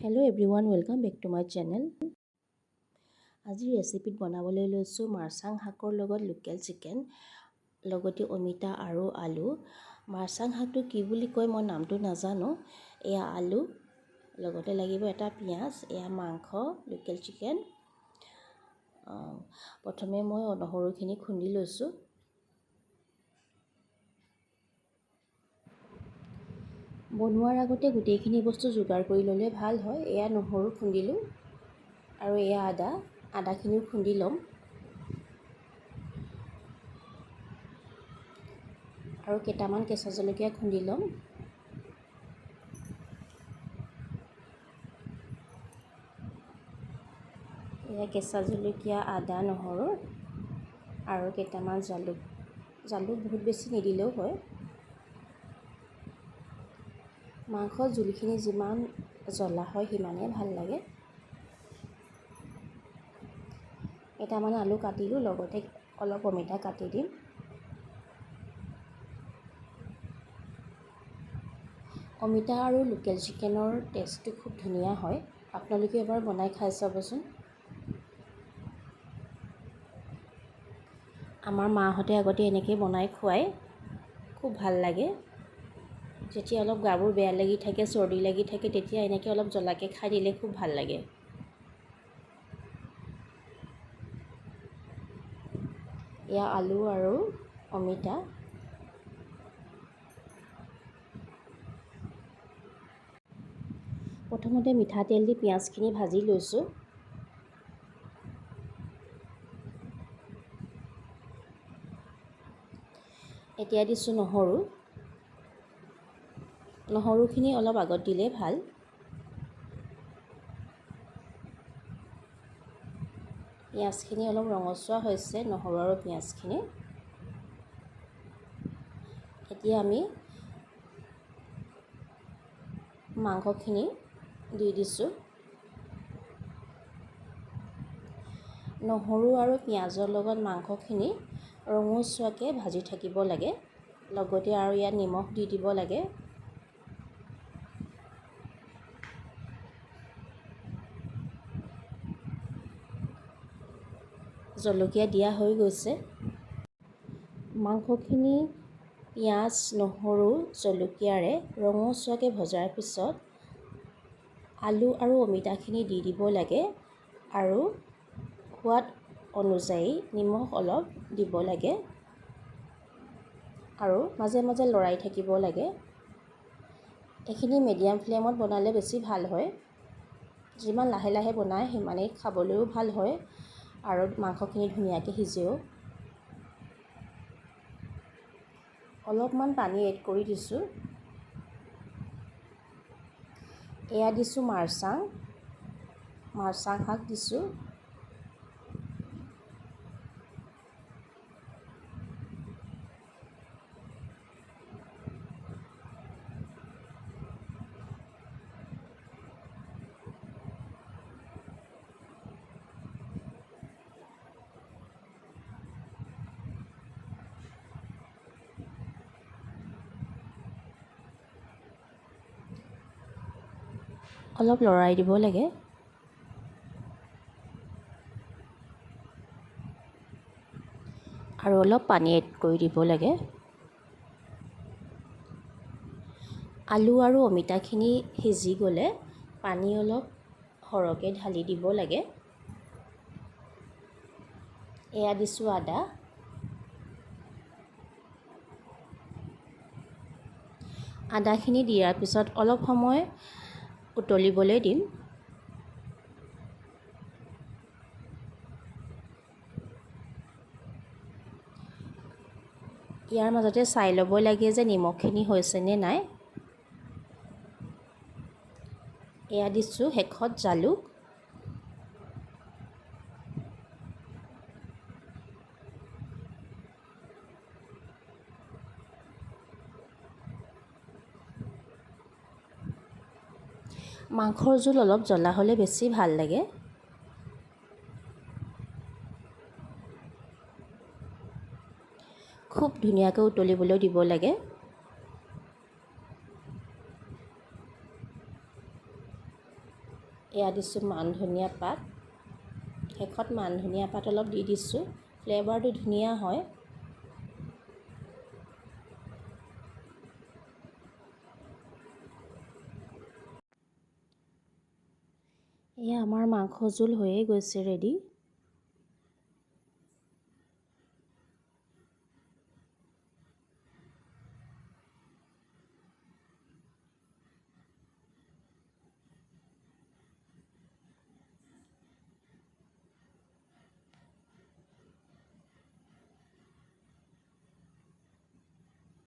Hello everyone, welcome back to my channel. আজি ৰেচিপিত বনাবলৈ লৈছোঁ মাৰচাং শাকৰ লগত লোকেল চিকেন লগতে অমিতা আৰু আলু। মাৰচাং শাকটো কি বুলি কয় মই নামটো নাজানো। এয়া আলু লগতে লাগিব এটা পিঁয়াজ, এয়া মাংস লোকেল চিকেন। প্ৰথমে মই নহৰুখিনি খুন্দি লৈছোঁ। বনোৱাৰ আগতে গোটেইখিনি বস্তু যোগাৰ কৰি ল'লে ভাল হয়। এয়া নহৰু খুন্দিলোঁ আৰু এয়া আদাখিনিও খুন্দি ল'ম আৰু কেইটামান কেঁচা জলকীয়া খুন্দি ল'ম। এয়া কেঁচা জলকীয়া, আদা, নহৰু আৰু কেইটামান জালুক বহুত বেছি নিদিলেও হয়। মাংসৰ জোলখিনি যিমান জ্বলা হয় সিমানেই ভাল লাগে। কেইটামান আলু কাটিলোঁ, লগতে অলপ অমিতা কাটি দিম। অমিতা আৰু লোকেল চিকেনৰ টেষ্টটো খুব ধুনীয়া হয়। আপোনালোকে এবাৰ বনাই খাই চাবচোন। আমাৰ মাহঁতে আগতে এনেকৈ বনাই খুৱাই খুব ভাল লাগে। যেতিয়া অলপ গাবোৰ বেয়া লাগি থাকে, চৰ্দি লাগি থাকে, তেতিয়া এনেকৈ অলপ জ্বলাকৈ খাই দিলে খুব ভাল লাগে। এয়া আলু আৰু অমিতা। প্ৰথমতে মিঠাতেল দি পিঁয়াজখিনি ভাজি লৈছোঁ। এতিয়া দিছোঁ নহৰুখিনি অলপ আগত দিলে ভাল। পিঁয়াজখিনি অলপ ৰঙচুৱা হৈছে, নহৰু আৰু পিঁয়াজখিনি। এতিয়া আমি মাংসখিনি দি দিছোঁ। নহৰু আৰু পিঁয়াজৰ লগত মাংসখিনি ৰঙচুৱাকৈ ভাজি থাকিব লাগে। লগতে আৰু ইয়াত নিমখ দি দিব লাগে। জলকীয়া দিয়া হৈ গৈছে। মাংসখিনি পিঁয়াজ, নহৰু, জলকীয়াৰে ৰঙচুৱাকৈ ভজাৰ পিছত আলু আৰু অমিতাখিনি দি দিব লাগে আৰু সোৱাদ অনুযায়ী নিমখ অলপ দিব লাগে আৰু মাজে মাজে লৰাই থাকিব লাগে। এইখিনি মিডিয়াম ফ্লেমত বনালে বেছি ভাল হয়। যিমান লাহে লাহে বনায় সিমানেই খাবলৈও ভাল হয় আৰু মাংসখিনি ধুনীয়াকৈ সিজেও। অলপমান পানী এড কৰি দিছোঁ। এয়া দিছোঁ মাৰচাং শাক দিছোঁ। অলপ লৰাই দিব লাগে। আৰু অলপ পানী এড কৰি দিব লাগে। আলু আৰু অমিতাখিনি সিজি গ'লে পানী অলপ সৰহকৈ ঢালি দিব লাগে। এয়া দিছোঁ আদা। আদাখিনি দিয়াৰ পিছত অলপ সময় উতলিবলৈ দিম। ইয়াৰ মাজতে চাই ল'ব লাগে যে নিমখখিনি হৈছেনে নাই। এয়া দিছোঁ শেষত জালুক। মাংসৰ জোল অলপ জ্বলা হ'লে বেছি ভাল লাগে। খুব ধুনীয়াকৈ উতলিবলৈ দিব লাগে। এয়া দিছোঁ মান ধনিয়া পাত, শেষত মান ধনিয়া পাত অলপ দি দিছোঁ, ফ্লেভাৰটো ধুনীয়া হয়। এয়া আমাৰ মাংস জোল হৈয়ে গৈছে ৰেডি।